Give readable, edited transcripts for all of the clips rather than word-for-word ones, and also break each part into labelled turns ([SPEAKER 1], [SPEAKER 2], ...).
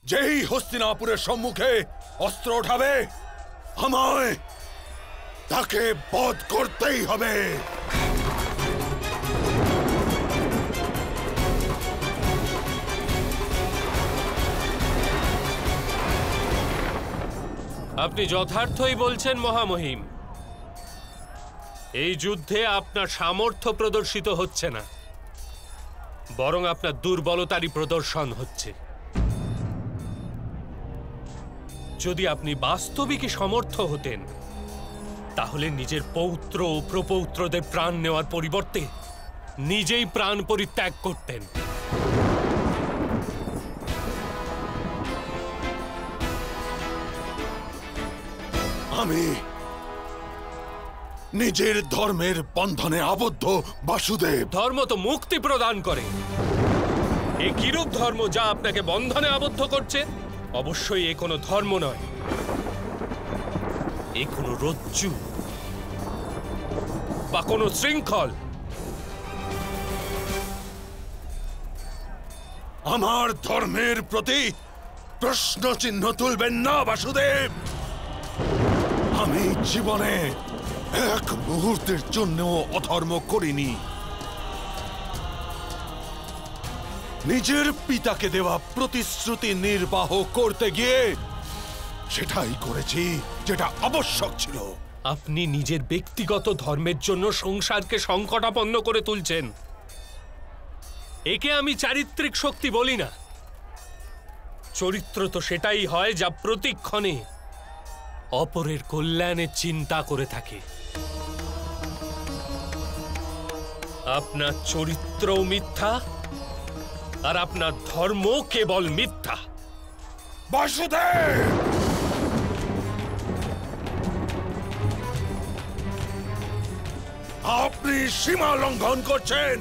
[SPEAKER 1] যেই হস্তিনাপুরের সম্মুখে অস্ত্র উঠাবে আমায় তাকে বধ করতেই হবে।
[SPEAKER 2] আপনি যথার্থই বলছেন মহামহিম। এই যুদ্ধে আপনার সামর্থ্য প্রদর্শিত হচ্ছে না, বরং আপনার দুর্বলতারই প্রদর্শন হচ্ছে। যদি আপনি বাস্তবিকই সমর্থ হতেন তাহলে নিজের পৌত্র ও প্রপৌত্রদের প্রাণ নেওয়ার পরিবর্তে নিজেই প্রাণ পরিত্যাগ করতেন।
[SPEAKER 1] আমি নিজের ধর্মের বন্ধনে আবদ্ধ বাসুদেব।
[SPEAKER 2] ধর্ম তো মুক্তি প্রদান করে। এই কিরূপ ধর্ম যা আপনাকে বন্ধনে আবদ্ধ করছে? অবশ্যই এ কোনো ধর্ম নয়, এ কোনো রজ্জু বা কোনো শৃঙ্খল।
[SPEAKER 1] আমার ধর্মের প্রতি প্রশ্ন চিহ্ন তুলবেন না বাসুদেব। আমি জীবনে এক মুহূর্তের জন্য অধর্ম করিনি। নিজের পিতাকে দেওয়া প্রতিশ্রুতি নির্বাহ করতে গিয়ে সেটাই করেছি যেটা আবশ্যক ছিল।
[SPEAKER 2] আপনি নিজের ব্যক্তিগত ধর্মের জন্য সংসারকে সংকটাপন্ন করে তুলছেন। একে আমি চারিত্রিক শক্তি বলি না। চরিত্র তো সেটাই হয় যা প্রতিক্ষণে অপরের কল্যাণের চিন্তা করে থাকে। আপনার চরিত্রও মিথ্যা আর আপনার ধর্ম কেবল মিথ্যা।
[SPEAKER 1] বাসুদেব, আপনি সীমা লঙ্ঘন করছেন।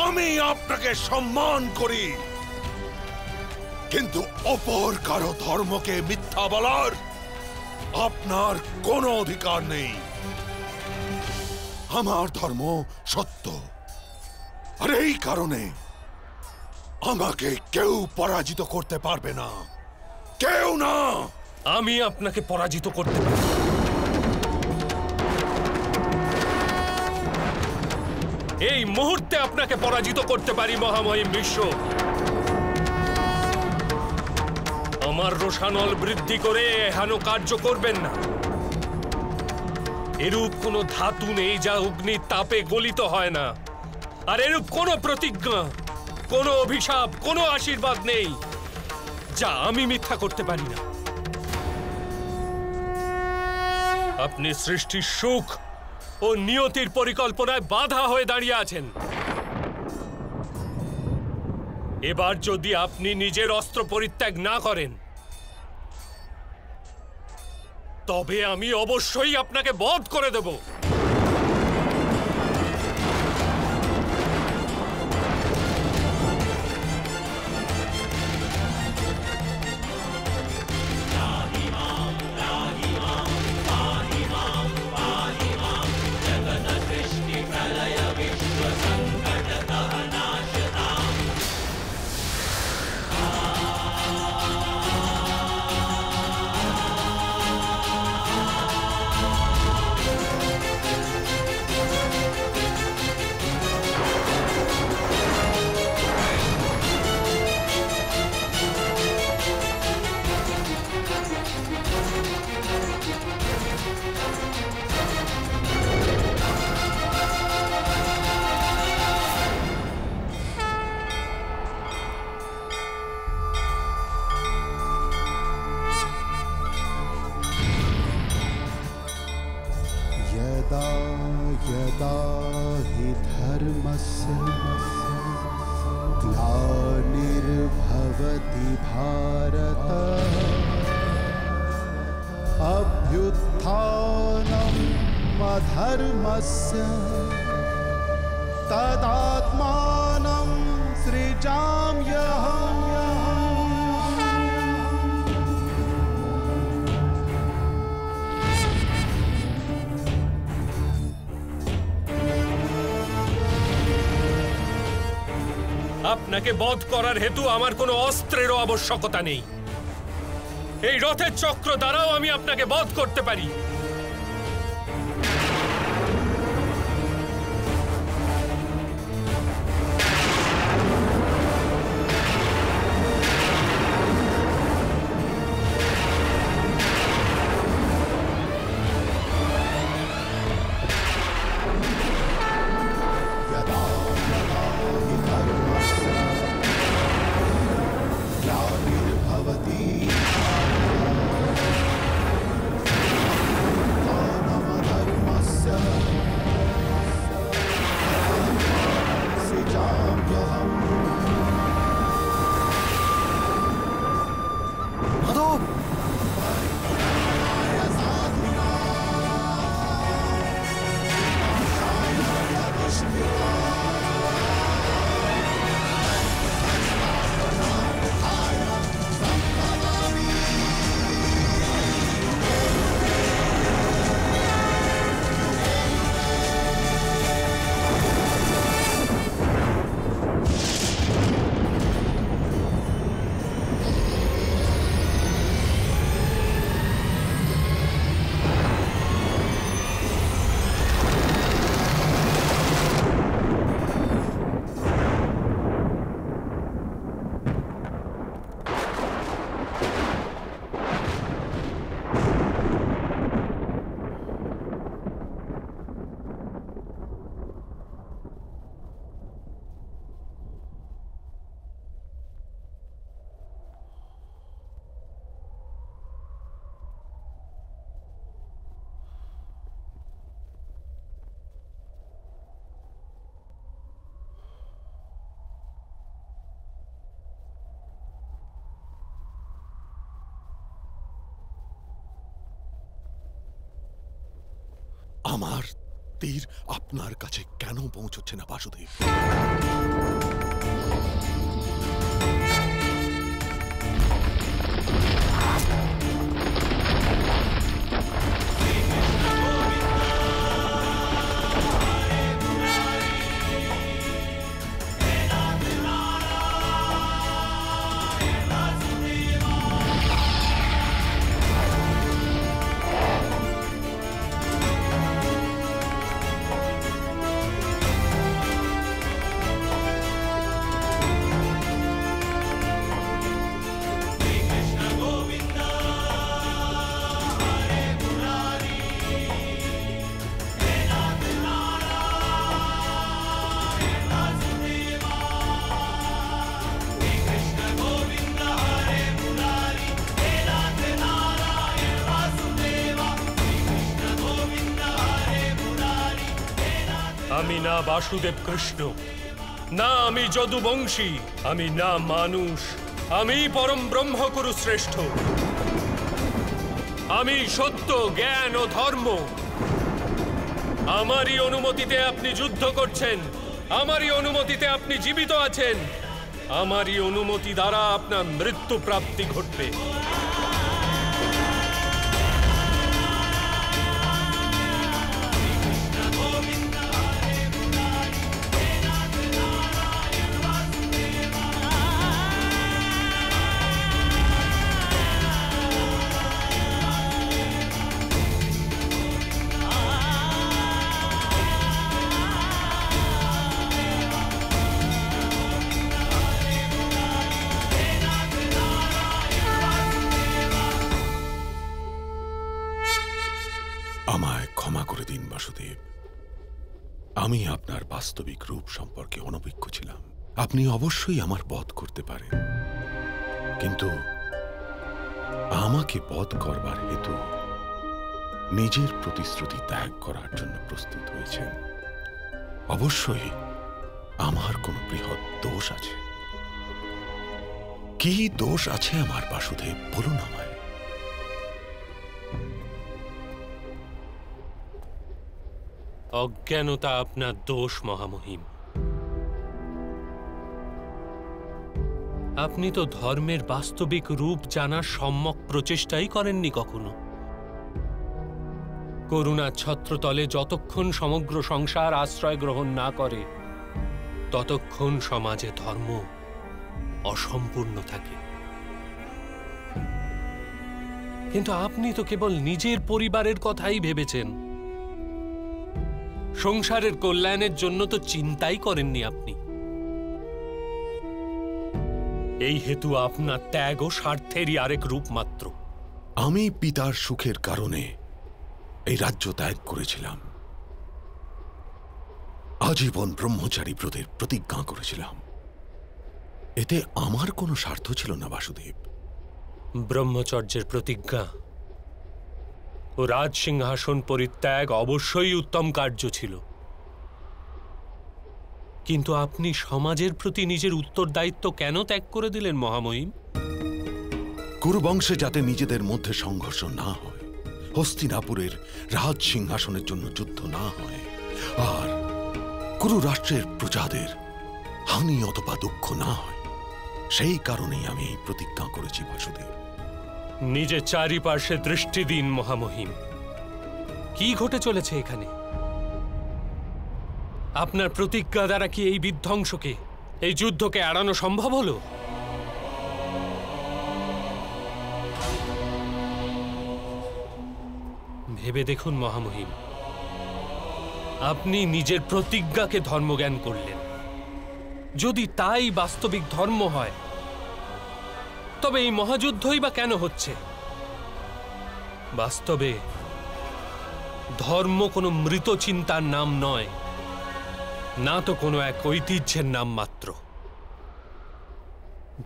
[SPEAKER 1] আমি আপনাকে সম্মান করি, কিন্তু অপর কারো ধর্মকে মিথ্যা বলার আপনার কোনো অধিকার নেই। আমার ধর্ম সত্য, আর এই কারণে আমাকে কেউ পরাজিত করতে পারবে না, কেউ না।
[SPEAKER 2] আমি আপনাকে পরাজিত করতে পারি। এই মুহূর্তে আপনাকে পরাজিত করতে পারি মহামহিম বিশ্ব। আমার রোষানল বৃদ্ধি করে এহেন কার্য করবেন না। এরূপ কোনো ধাতু নেই যা অগ্নির তাপে গলিত হয় না, আর এরূপ কোনো প্রতিজ্ঞা, কোনো অভিশাপ, কোনো আশীর্বাদ নেই যা আমি মিথ্যা করতে পারি না। আপনি সৃষ্টির সুখ ও নিয়তির পরিকল্পনায় বাধা হয়ে দাঁড়িয়ে আছেন। এবার যদি আপনি নিজের অস্ত্র পরিত্যাগ না করেন তবে আমি অবশ্যই আপনাকে বধ করে দেব।
[SPEAKER 3] यदा हि धर्मस्य ग्लानिर्भवति भारत अभ्युत्थानम् अधर्मस्य तदात्मानं सृजाम्यहम्।
[SPEAKER 2] আপনাকে বধ করার হেতু আমার কোনো অস্ত্রেরও আবশ্যকতা নেই। এই রথের চক্র দ্বারাও আমি আপনাকে বধ করতে পারি।
[SPEAKER 1] আমার তীর আপনার কাছে কেন পৌঁছচ্ছে না বাসুদেব?
[SPEAKER 2] আমি না বাসুদেব কৃষ্ণ, না আমি যদুবংশী, আমি না মানুষ, আমি পরম ব্রহ্মকুরু শ্রেষ্ঠ। আমি সত্য, জ্ঞান ও ধর্ম। আমারই অনুমতিতে আপনি যুদ্ধ করছেন, আমারই অনুমতিতে আপনি জীবিত আছেন, আমারই অনুমতি দ্বারা আপনার মৃত্যু প্রাপ্তি ঘটবে।
[SPEAKER 1] আমায় ক্ষমা করে দিন বাসুদেব। আমি আপনার বাস্তবিক রূপ সম্পর্কে অনভিজ্ঞ ছিলাম। আপনি অবশ্যই আমার বধ করতে পারেন, কিন্তু আমাকে বধ করবার হেতু নিজের প্রতিশ্রুতি ত্যাগ করার জন্য প্রস্তুত হয়েছেন। অবশ্যই আমার কোনো বৃহৎ দোষ আছে। কি দোষ আছে আমার বাসুদেব, বলুন আমায়।
[SPEAKER 2] অজ্ঞানতা আপনার দোষ মহামহিম। আপনি তো ধর্মের বাস্তবিক রূপ জানার সম্যক প্রচেষ্টাই করেননি কখনো। করুণার ছত্রতলে যতক্ষণ সমগ্র সংসার আশ্রয় গ্রহণ না করে, ততক্ষণ সমাজে ধর্ম অসম্পূর্ণ থাকে। কিন্তু আপনি তো কেবল নিজের পরিবারের কথাই ভেবেছেন, সংসারের কল্যাণের জন্য তো চিন্তাই করেননি আপনি। এই হেতু আপনার ত্যাগ ও স্বার্থেরই আরেক রূপ মাত্র।
[SPEAKER 1] আমি পিতার সুখের কারণে এই রাজ্য ত্যাগ করেছিলাম, আজীবন ব্রহ্মচারী ব্রতের প্রতিজ্ঞা করেছিলাম। এতে আমার কোনো স্বার্থ ছিল না বাসুদেব।
[SPEAKER 2] ব্রহ্মচর্যের প্রতিজ্ঞা ও রাজ সিংহাসন পরিত্যাগ অবশ্যই উত্তম কার্য ছিল, কিন্তু আপনি সমাজের প্রতি নিজের উত্তরদায়িত্ব কেন ত্যাগ করে দিলেন মহামহিম?
[SPEAKER 1] কুরুবংশে যাতে নিজেদের মধ্যে সংঘর্ষ না হয়, হস্তিনাপুরের রাজ সিংহাসনের জন্য যুদ্ধ না হয়, আর কুরু রাষ্ট্রের প্রজাদের হানি অথবা দুঃখ না হয়, সেই কারণেই আমি এই প্রতিজ্ঞা করেছি বাসুদেব।
[SPEAKER 2] নিজে চারিপার্শ্বে দৃষ্টি দিন মহামহিম, কি ঘটে চলেছে এখানে? আপনার প্রতিজ্ঞা দ্বারা কি এই বিধ্বংসকে, এই যুদ্ধকে এড়ানো সম্ভব হলো? ভেবে দেখুন মহামহিম, আপনি নিজের প্রতিজ্ঞাকে ধর্মজ্ঞান করলেন। যদি তাই বাস্তবিক ধর্ম হয়, তবে এই মহাযুদ্ধই বা কেন হচ্ছে? বাস্তবে ধর্ম কোনো মৃত চিন্তার নাম নয়, না তো কোনো এক ঐতিহ্যের নাম মাত্র।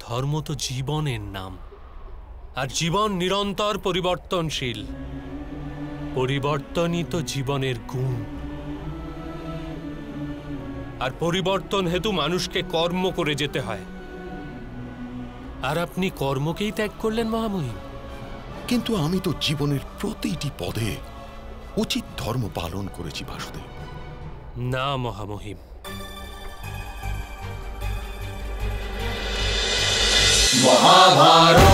[SPEAKER 2] ধর্ম তো জীবনের নাম, আর জীবন নিরন্তর পরিবর্তনশীল। পরিবর্তনই তো জীবনের গুণ, আর পরিবর্তন হেতু মানুষকে কর্ম করে যেতে হয়। আর আপনি কর্মকেই ত্যাগ করলেন মহামহিম।
[SPEAKER 1] কিন্তু আমি তো জীবনের প্রতিটি পদে উচিত ধর্ম পালন করেছি বাসুদেব।
[SPEAKER 2] না মহামহিম,
[SPEAKER 4] মহাভারত।